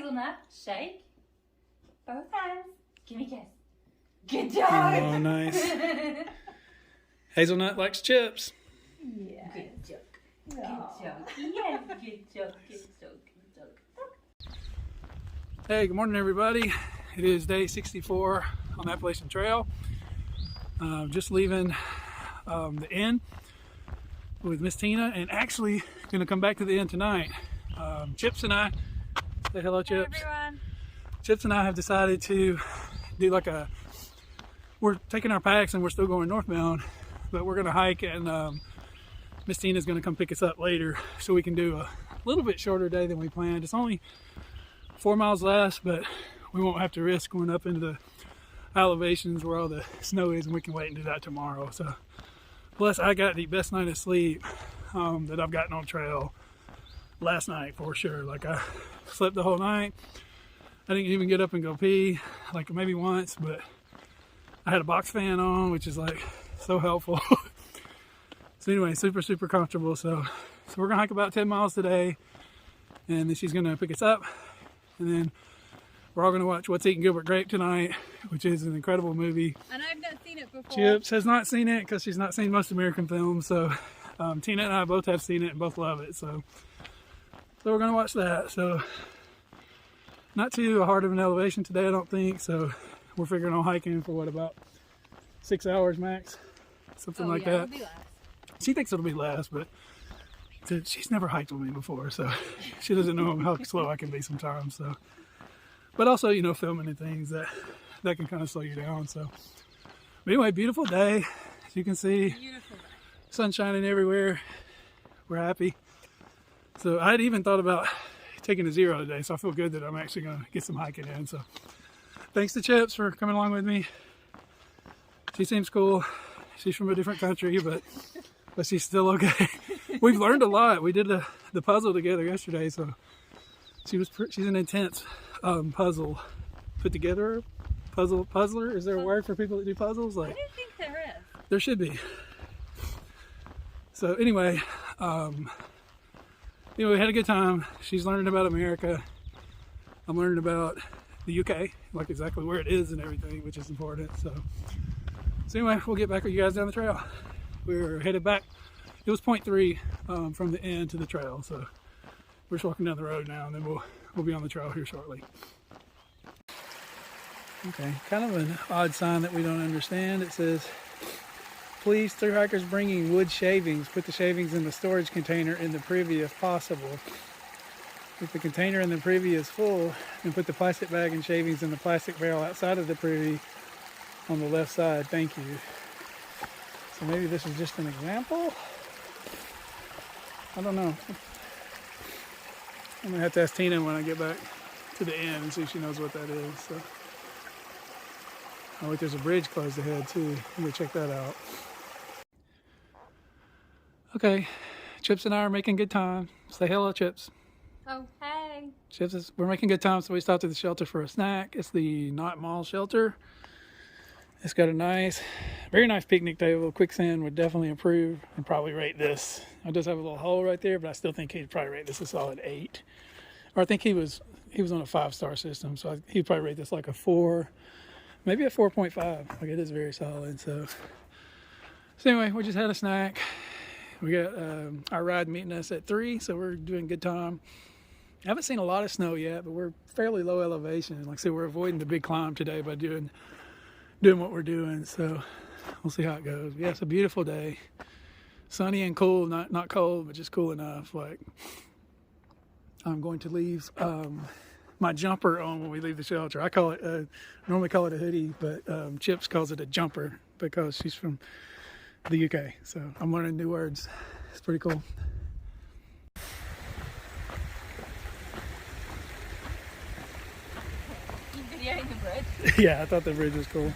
Hazelnut, shake. Both hands. Give me a kiss. Good job. Oh, nice. Hazelnut likes chips. Yeah. Good joke. Good joke. Yes, good joke. Good joke. Good joke. Hey, good morning, everybody. It is day 64 on the Appalachian Trail. Just leaving the inn with Miss Tina, and actually going to come back to the inn tonight. Chips and I, say hello, Chips. Hey, everyone. Chips and I have decided to do we're taking our packs and we're still going northbound, but we're going to hike, and Miss Tina's going to come pick us up later so we can do a little bit shorter day than we planned. It's only 4 miles less, but we won't have to risk going up into the elevations where all the snow is, and we can wait and do that tomorrow. So, plus I got the best night of sleep that I've gotten on trail last night for sure. Like, I slept the whole night. I didn't even get up and go pee, like maybe once, but I had a box fan on, which is like so helpful. So anyway, super comfortable. So we're gonna hike about 10 miles today, and then she's gonna pick us up, and then we're all gonna watch What's Eating Gilbert Grape tonight, which is an incredible movie. And I've not seen it before. Chips has not seen it because she's not seen most American films. So Tina and I both have seen it and both love it. So we're gonna watch that. So not too hard of an elevation today, I don't think. So we're figuring on hiking for what, about 6 hours max, something like that. It'll be less. She thinks it'll be less, but she's never hiked with me before, so she doesn't know how slow I can be sometimes. So, but also, you know, filming and things that can kind of slow you down. So, but anyway, beautiful day, as you can see. Beautiful day. Sun shining everywhere. We're happy. So I had even thought about taking a zero today, so I feel good that I'm actually going to get some hiking in. So thanks to Chips for coming along with me. She seems cool. She's from a different country, but she's still okay. We've learned a lot. We did the puzzle together yesterday, so she's an intense puzzle put together. Puzzler? Is there a word for people that do puzzles? I don't think there is. There should be. So anyway, we had a good time. She's learning about America. I'm learning about the UK, like exactly where it is and everything, which is important. So anyway, we'll get back with you guys down the trail. We're headed back. It was 0.3 from the inn to the trail, so we're just walking down the road now, and then we'll be on the trail here shortly. Okay, kind of an odd sign that we don't understand. It says, "Please, thru hikers bringing wood shavings, put the shavings in the storage container in the privy if possible. If the container in the privy is full, then put the plastic bag and shavings in the plastic barrel outside of the privy on the left side. Thank you." So maybe this is just an example? I don't know. I'm gonna have to ask Tina when I get back to the inn and see if she knows what that is. So, oh wait, there's a bridge closed ahead too. I'm gonna check that out. Okay, Chips and I are making good time. Say hello, Chips. Oh, hey. Chips, we're making good time, so we stopped at the shelter for a snack. It's the Not Mall shelter. It's got a very nice picnic table. Quicksand would definitely improve and probably rate this. It does have a little hole right there, but I still think he'd probably rate this a solid 8. Or I think he was on a 5-star system, so he'd probably rate this like a 4, maybe a 4.5. Like, it is very solid. So anyway, we just had a snack. We got our ride meeting us at 3, so we're doing good time. I haven't seen a lot of snow yet, but we're fairly low elevation. Like I said, we're avoiding the big climb today by doing what we're doing, so we'll see how it goes. Yeah, it's a beautiful day, sunny and cool, not cold, but just cool enough. Like, I'm going to leave my jumper on when we leave the shelter. I normally call it a hoodie, but Chips calls it a jumper because she's from the UK, so I'm learning new words. It's pretty cool. Videoing the bridge? Yeah, I thought the bridge was cool.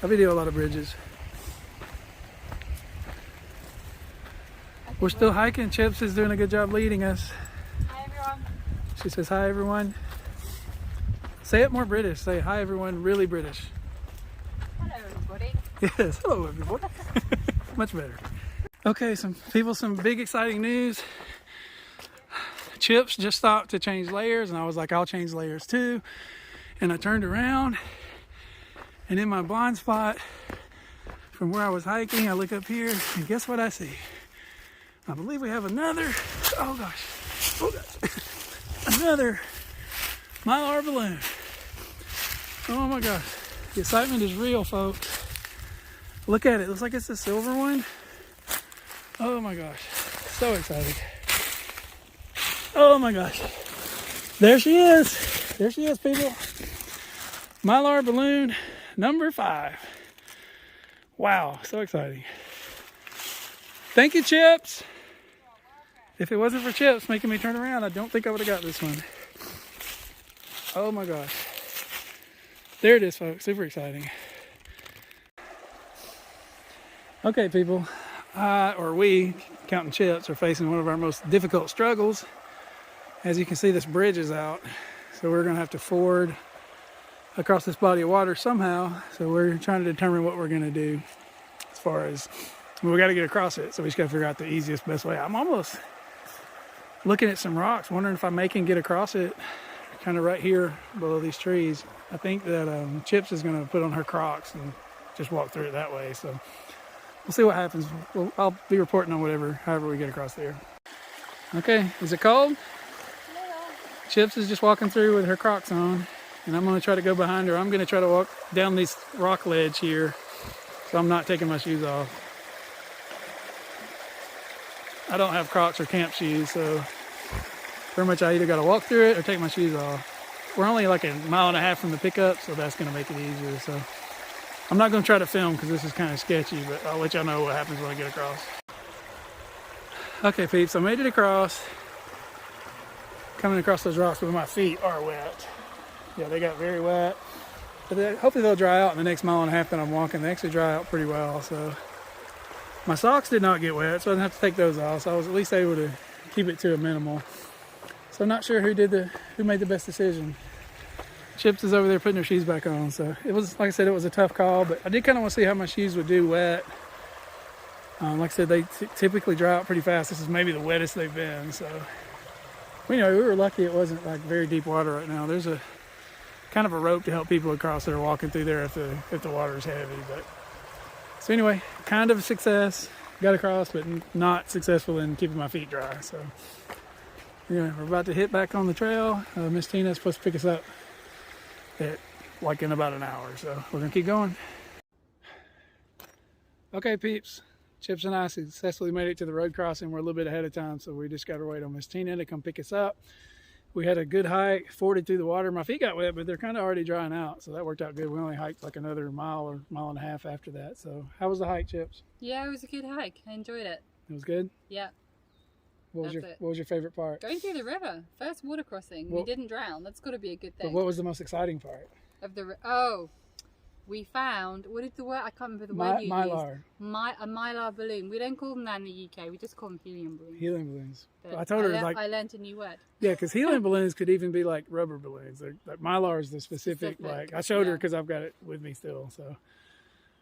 I video a lot of bridges. We're still hiking. Chips is doing a good job leading us. Hi, everyone. She says, "Hi, everyone." Say it more British. Say, "Hi, everyone," really British. Hello, everybody. Yes, hello, everybody. Much better. Okay, some big exciting news. Chips just stopped to change layers, and I was like, I'll change layers too. And I turned around, and in my blind spot from where I was hiking, I look up here, and guess what I see? I believe we have another, oh gosh, another Mylar balloon. Oh my gosh, the excitement is real, folks. Look at it, it looks like it's a silver one. Oh my gosh, so excited. Oh my gosh, there she is. There she is, people. Mylar balloon number 5. Wow, so exciting. Thank you, Chips. If it wasn't for Chips making me turn around, I don't think I would have got this one. Oh my gosh. There it is, folks. Super exciting. Okay, people. We, counting Chips, are facing one of our most difficult struggles. As you can see, this bridge is out. So we're going to have to ford across this body of water somehow. So we're trying to determine what we're going to do as far as, we got to get across it. So we just got to figure out the easiest, best way. I'm almost looking at some rocks, wondering if I can get across it kind of right here below these trees. I think that Chips is going to put on her Crocs and just walk through it that way. So we'll see what happens. I'll be reporting on however we get across there. Okay, is it cold? No. Chips is just walking through with her Crocs on, and I'm going to try to go behind her. I'm going to try to walk down this rock ledge here, so I'm not taking my shoes off. I don't have Crocs or camp shoes, so pretty much I either got to walk through it or take my shoes off. We're only like 1.5 miles from the pickup, so that's going to make it easier. So I'm not going to try to film because this is kind of sketchy, but I'll let y'all know what happens when I get across. Okay, peeps, I made it across. Coming across those rocks, but my feet are wet. Yeah, they got very wet. But hopefully they'll dry out in the next 1.5 miles that I'm walking. They actually dry out pretty well, so. My socks did not get wet, so I didn't have to take those off. So I was at least able to keep it to a minimal. So I'm not sure who made the best decision. Chips is over there putting her shoes back on. So it was, like I said, it was a tough call, but I did kind of want to see how my shoes would do wet. Like I said, they typically dry out pretty fast. This is maybe the wettest they've been. So we were lucky it wasn't like very deep water right now. There's a kind of a rope to help people across that are walking through there if the water is heavy. But so anyway, kind of a success. Got across, but not successful in keeping my feet dry. So anyway, we're about to hit back on the trail. Miss Tina is supposed to pick us up in about an hour. So we're gonna keep going. Okay, peeps. Chips and I successfully made it to the road crossing. We're a little bit ahead of time, so we just got to wait on Miss Tina to come pick us up. We had a good hike, forded through the water. My feet got wet, but they're kind of already drying out, so that worked out good. We only hiked like another 1.5 miles after that. So how was the hike, Chips? Yeah, it was a good hike. I enjoyed it. It was good? Yeah. What was your favorite part? Going through the river. First water crossing. We didn't drown. That's got to be a good thing. But what was the most exciting part? We found, what is the word? I can't remember the word you Mylar. used. A Mylar balloon. We don't call them that in the UK. We just call them helium balloons. Helium balloons. But I told her I learned a new word. Yeah, because helium balloons could even be like rubber balloons. Like Mylar is the specific. Like I showed her because I've got it with me still.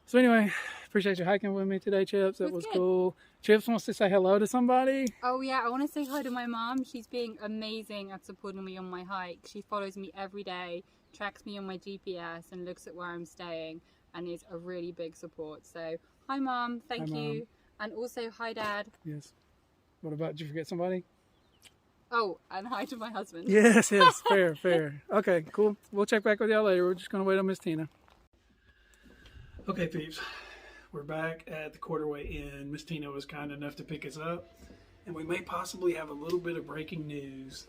So anyway, appreciate you hiking with me today, Chips. That was cool. Chips wants to say hello to somebody. Oh yeah, I want to say hi to my mom. She's being amazing at supporting me on my hike. She follows me every day, tracks me on my GPS, and looks at where I'm staying, and is a really big support. So hi Mom, thank you. And also hi Dad. Yes. What about, did you forget somebody? Oh, and hi to my husband. Yes, fair. Okay, cool. We'll check back with y'all later. We're just going to wait on Miss Tina. Okay, peeps. We're back at the Quarterway Inn. Miss Tina was kind enough to pick us up, and we may possibly have a little bit of breaking news.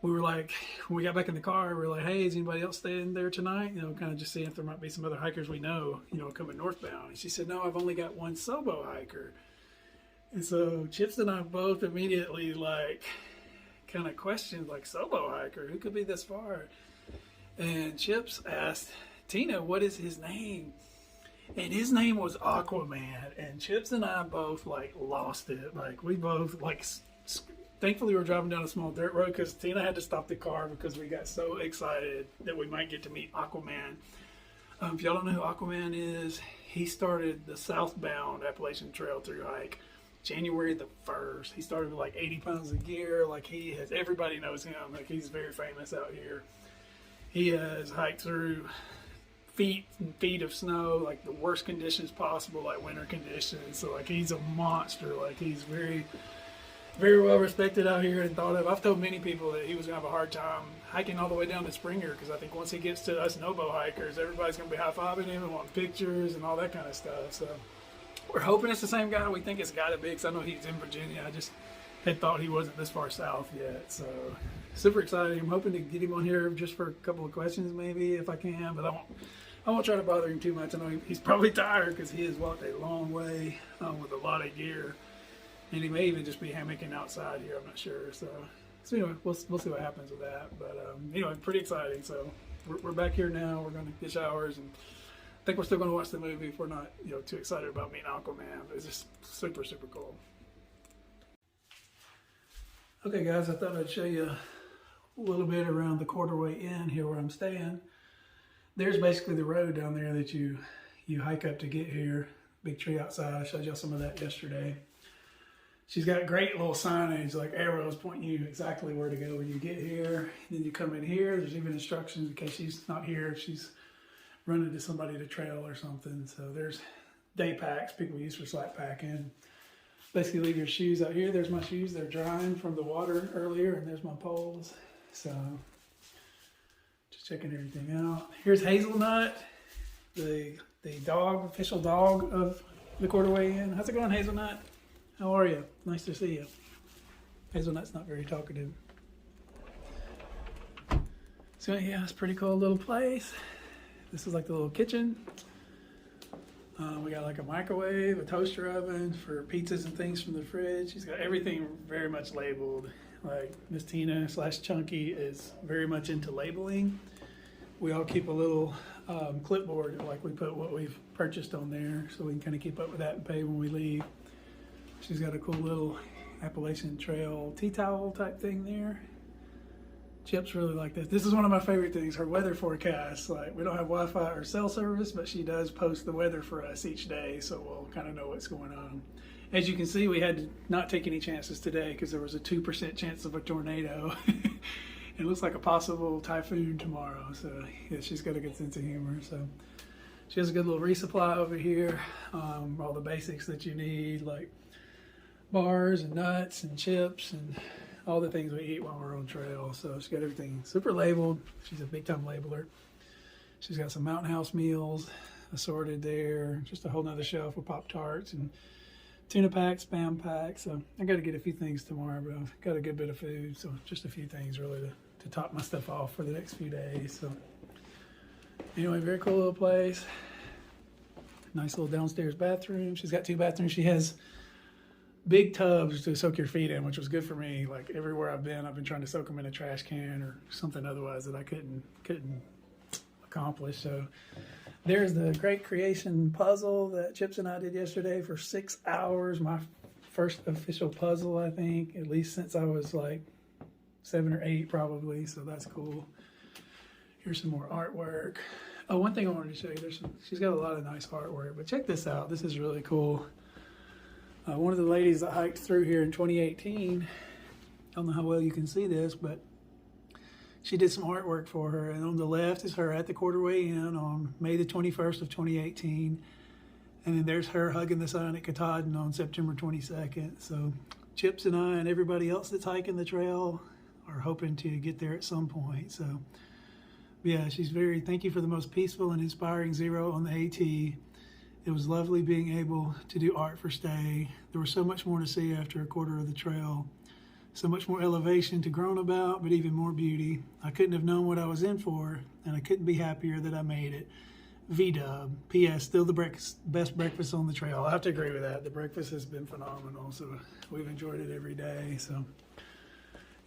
We were like, when we got back in the car, we were like, hey, is anybody else staying there tonight? Kind of just seeing if there might be some other hikers we know, coming northbound. And she said, no, I've only got one Sobo hiker. And so Chips and I both immediately kind of questioned, Sobo hiker, who could be this far? And Chips asked Tina, what is his name? And his name was Aquaman. And Chips and I both lost it. We both thankfully, we were driving down a small dirt road because Tina had to stop the car because we got so excited that we might get to meet Aquaman. If y'all don't know who Aquaman is, he started the southbound Appalachian Trail through hike January the 1st. He started with like 80 pounds of gear. Like everybody knows him. Like he's very famous out here. He has hiked through feet and feet of snow, like the worst conditions possible, like winter conditions. So like he's a monster. Like he's very, very well respected out here and thought of. I've told many people that he was gonna have a hard time hiking all the way down to Springer, because I think once he gets to us Nobo hikers, everybody's gonna be high-fiving him and wanting pictures and all that kind of stuff. So we're hoping it's the same guy. We think it's got to be, because I know he's in Virginia. I just had thought he wasn't this far south yet. So super excited. I'm hoping to get him on here just for a couple of questions, maybe, if I can. But I won't try to bother him too much. I know he's probably tired because he has walked a long way with a lot of gear. And he may even just be hammocking outside here. I'm not sure. So anyway, we'll see what happens with that. But anyway, pretty exciting. So we're back here now. We're going to get showers, and I think we're still going to watch the movie if we're not too excited about meeting Aquaman. But it's just super, super cool. Okay, guys, I thought I'd show you a little bit around the Quarterway Inn here where I'm staying. There's basically the road down there that you hike up to get here. Big tree outside. I showed y'all some of that yesterday. She's got great little signage, like arrows pointing you exactly where to go when you get here. And then you come in here. There's even instructions in case she's not here, if she's running to somebody to trail or something. So there's day packs people use for slack packing. Basically leave your shoes out here. There's my shoes. They're drying from the water earlier, and there's my poles. So just checking everything out. Here's Hazelnut, the dog, official dog of the Quarterway Inn. How's it going, Hazelnut? How are you? Nice to see you. Hazelnut's not very talkative. So yeah, it's a pretty cool little place. This is like the little kitchen. We got like a microwave, a toaster oven for pizzas and things from the fridge. She's got everything very much labeled. Like Miss Tina / Chunky is very much into labeling. We all keep a little clipboard, like we put what we've purchased on there, so we can kind of keep up with that and pay when we leave. She's got a cool little Appalachian Trail tea towel type thing there. Chip's really like this. This is one of my favorite things, her weather forecast. Like, we don't have Wi-Fi or cell service, but she does post the weather for us each day, so we'll kind of know what's going on. As you can see, we had to not take any chances today because there was a 2% chance of a tornado. It looks like a possible typhoon tomorrow, so yeah, she's got a good sense of humor. So she has a good little resupply over here. All the basics that you need, like bars and nuts and chips and all the things we eat while we're on trail. So she's got everything super labeled. She's a big time labeler. She's got some Mountain House meals assorted there. Just a whole nother shelf with Pop-Tarts and tuna packs, Spam packs. So I got to get a few things tomorrow, but I've got a good bit of food. So just a few things really to top my stuff off for the next few days. So anyway, very cool little place. Nice little downstairs bathroom. She's got 2 bathrooms. She has big tubs to soak your feet in, which was good for me. Like everywhere I've been trying to soak them in a trash can or something otherwise that I couldn't accomplish. So there's the Great Creation puzzle that Chips and I did yesterday for 6 hours. My first official puzzle, I think, at least since I was like 7 or 8 probably. So that's cool. Here's some more artwork. Oh, one thing I wanted to show you. She's got a lot of nice artwork, but check this out. This is really cool. One of the ladies that hiked through here in 2018, I don't know how well you can see this, but she did some artwork for her. And on the left is her at the Quarterway Inn on May the 21st of 2018. And then there's her hugging the sign at Katahdin on September 22nd. So Chips and I and everybody else that's hiking the trail are hoping to get there at some point. So yeah, she's thank you for the most peaceful and inspiring zero on the AT. It was lovely being able to do art for stay. There was so much more to see after a quarter of the trail. So much more elevation to groan about, but even more beauty. I couldn't have known what I was in for, and I couldn't be happier that I made it. V-dub. P.S. Still the best breakfast on the trail. I have to agree with that. The breakfast has been phenomenal, so we've enjoyed it every day. So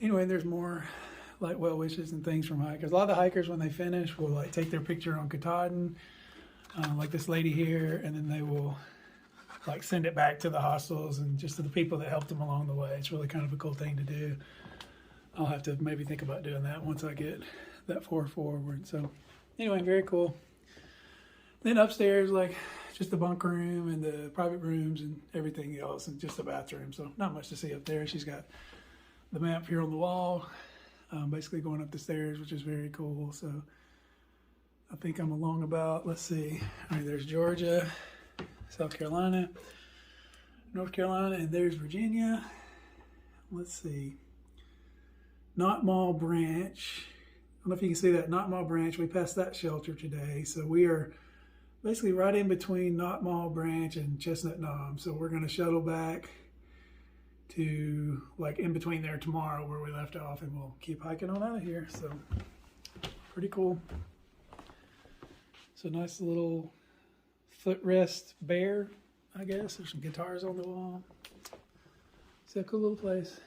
anyway, there's more like well wishes and things from hikers. A lot of the hikers, when they finish, will like take their picture on Katahdin. Like this lady here, and then they will like send it back to the hostels and just to the people that helped them along the way. It's really kind of a cool thing to do. I'll have to maybe think about doing that once I get that far forward. So anyway, very cool. Then upstairs, like just the bunk room and the private rooms and everything else, and just the bathroom. So not much to see up there. She's got the map here on the wall, basically going up the stairs, which is very cool. So I think I'm along about, let's see, all right, there's Georgia, South Carolina, North Carolina, and there's Virginia. Let's see, Knott Mall Branch. I don't know if you can see that, Knott Mall Branch. We passed that shelter today. So we are basically right in between Knott Mall Branch and Chestnut Knob. So we're going to shuttle back to like in between there tomorrow where we left off, and we'll keep hiking on out of here. So pretty cool. So nice little footrest bear, I guess. There's some guitars on the wall. It's a cool little place.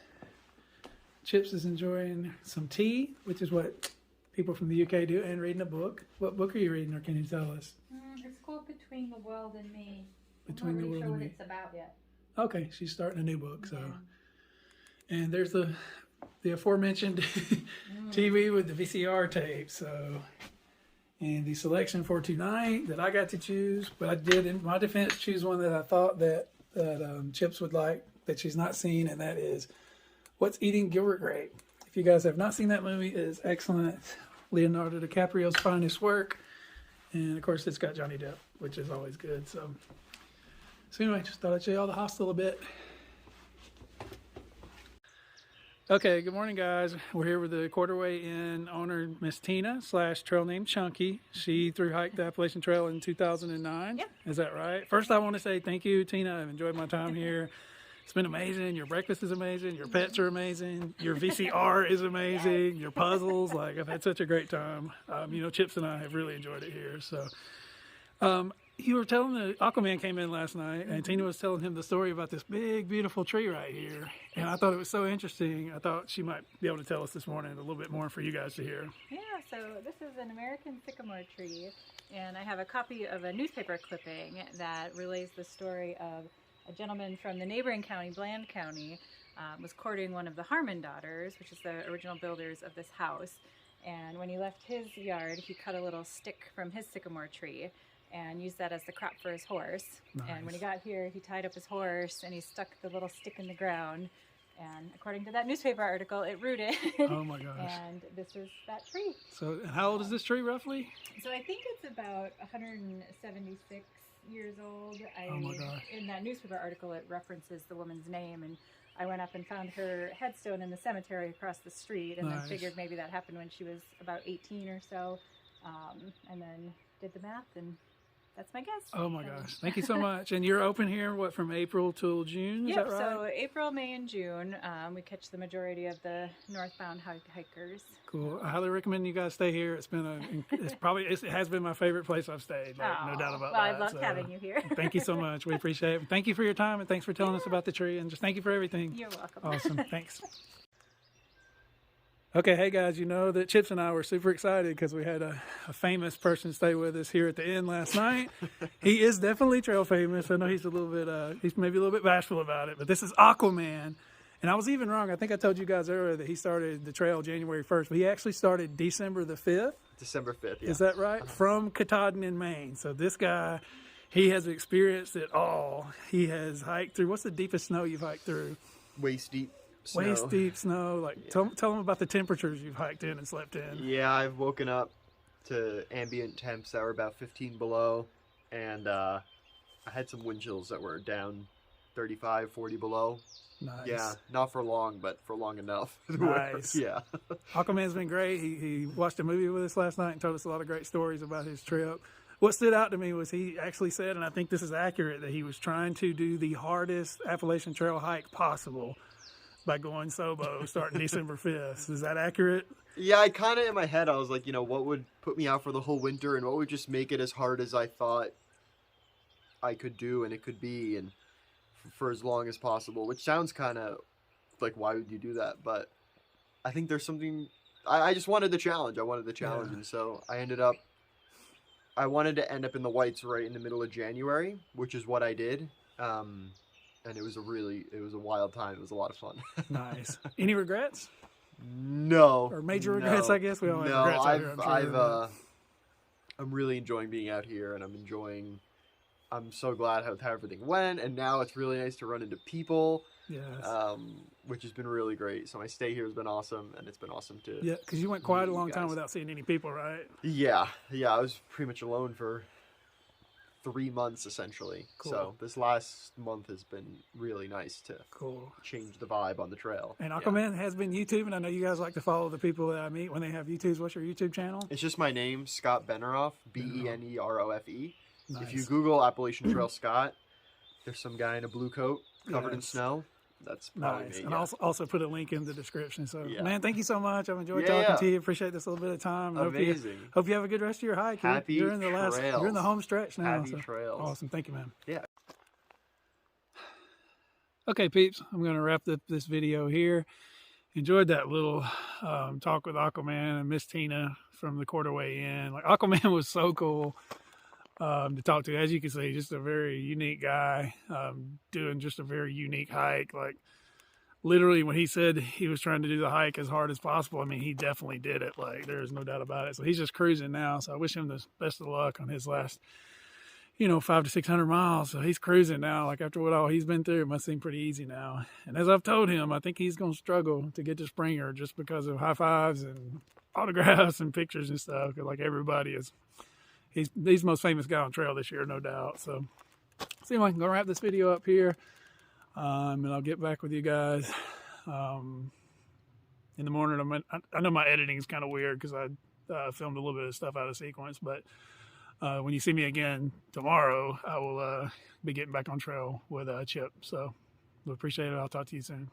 Chips is enjoying some tea, which is what people from the UK do, and reading a book. What book are you reading, or can you tell us? It's called Between the World and Me. Between the World and Me. I'm not really sure what it's about yet. Okay, she's starting a new book. So, and there's the aforementioned TV with the VCR tape. So, and the selection for tonight that I got to choose, but I did, in my defense, choose one that I thought that Chips would like, that she's not seen, and that is What's Eating Gilbert Grape. If you guys have not seen that movie, it is excellent. Leonardo DiCaprio's finest work, and of course it's got Johnny Depp, which is always good. So anyway, just thought I'd show you all the hostel a bit. Okay, good morning, guys. We're here with the Quarterway Inn owner, Miss Tina / trail name Chunky. She thru-hiked the Appalachian Trail in 2009. Yep. Is that right? First, I want to say thank you, Tina. I've enjoyed my time here. It's been amazing. Your breakfast is amazing. Your pets are amazing. Your VCR is amazing. Your puzzles, like, I've had such a great time. Chips and I have really enjoyed it here. So, you were telling the Aquaman came in last night, and Tina was telling him the story about this big, beautiful tree right here. And I thought it was so interesting. I thought she might be able to tell us this morning a little bit more for you guys to hear. Yeah, so this is an American sycamore tree, and I have a copy of a newspaper clipping that relays the story of a gentleman from the neighboring county, Bland County, was courting one of the Harmon daughters, which is the original builders of this house. And when he left his yard, he cut a little stick from his sycamore tree and used that as the crop for his horse. Nice. And when he got here, he tied up his horse and he stuck the little stick in the ground. And according to that newspaper article, it rooted. Oh my gosh. And this is that tree. So, and how old is this tree roughly? So I think it's about 176 years old. Oh my gosh. In that newspaper article, it references the woman's name, and I went up and found her headstone in the cemetery across the street, and Nice. then figured maybe that happened when she was about 18 or so, and then did the math, and that's my guess. Oh my gosh. Thank you so much. And you're open here, what, from April till June? Is Yep, that right? so April, May, and June, we catch the majority of the northbound hikers. Cool. I highly recommend you guys stay here. It has been my favorite place I've stayed. No doubt about that. Well, I loved having you here. Thank you so much. We appreciate it. Thank you for your time, and thanks for telling us about the tree, and just thank you for everything. You're welcome. Awesome. Thanks. Okay, hey guys, you know that Chips and I were super excited because we had a famous person stay with us here at the inn last night. He is definitely trail famous. I know he's he's maybe a little bit bashful about it, but this is Aquaman. And I was even wrong. I think I told you guys earlier that he started the trail January 1st, but he actually started December the 5th. December 5th, yeah. Is that right? From Katahdin in Maine. So this guy, he has experienced it all. He has hiked through, what's the deepest snow you've hiked through? Waist deep snow. Waist deep snow. Like, tell them about the temperatures you've hiked in and slept in. Yeah, I've woken up to ambient temps that were about 15 below, and I had some wind chills that were down 35, 40 below. Nice. Yeah, not for long, but for long enough. Nice. Yeah. Aquaman's been great. He watched a movie with us last night and told us a lot of great stories about his trip. What stood out to me was he actually said, and I think this is accurate, that he was trying to do the hardest Appalachian Trail hike possible by going Sobo starting December 5th. Is that accurate? Yeah, I kind of, in my head, I was like, what would put me out for the whole winter and what would just make it as hard as I thought I could do and it could be, and for as long as possible, which sounds kind of like, why would you do that? But I think there's something, I just wanted the challenge. Yeah. And so I wanted to end up in the whites right in the middle of January, which is what I did. And it was a wild time. It was a lot of fun. Nice. Any regrets? No. Or major regrets, I guess. We all have regrets out here, I'm sure. I'm really enjoying being out here, and I'm enjoying I'm so glad how everything went, and now it's really nice to run into people. Yes. Which has been really great. So my stay here has been awesome, and it's been awesome to. Yeah, because you went quite a meet you long time guys. without seeing any people, right? Yeah, I was pretty much alone for 3 months essentially. Cool. So this last month has been really nice to Cool. change the vibe on the trail. And Yeah. Aquaman has been YouTubing. I know you guys like to follow the people that I meet when they have YouTubes. What's your YouTube channel? It's just my name, Scott Beneroff, Benerofe. Nice. If you Google Appalachian Trail Scott, there's some guy in a blue coat covered in Yes. snow. That's probably Nice. me. And Yeah. also put a link in the description. So, Yeah. man, thank you so much. I've enjoyed Yeah, talking yeah. to you. Appreciate this little bit of time. Amazing. Hope you have a good rest of your hike. Happy you're in the trails. you're in the home stretch now. Happy trails. Awesome. Thank you, man. Yeah. Okay, peeps, I'm going to wrap up this video here. Enjoyed that little talk with Aquaman and Miss Tina from the Quarterway Inn. Like, Aquaman was so cool to talk to. As you can see, just a very unique guy doing just a very unique hike. Like, literally, when he said he was trying to do the hike as hard as possible, I mean, he definitely did it. Like, there's no doubt about it. So he's just cruising now. So I wish him the best of luck on his last 500 to 600 miles. So he's cruising now. Like, after what all he's been through, it must seem pretty easy now. And as I've told him, I think he's going to struggle to get to Springer just because of high fives and autographs and pictures and stuff. 'Cause like, everybody is, he's the most famous guy on trail this year, no doubt. So anyway, I'm going to wrap this video up here. And I'll get back with you guys in the morning. I know my editing is kind of weird because I filmed a little bit of stuff out of sequence, but when you see me again tomorrow, I will be getting back on trail with Chip. So we appreciate it. I'll talk to you soon.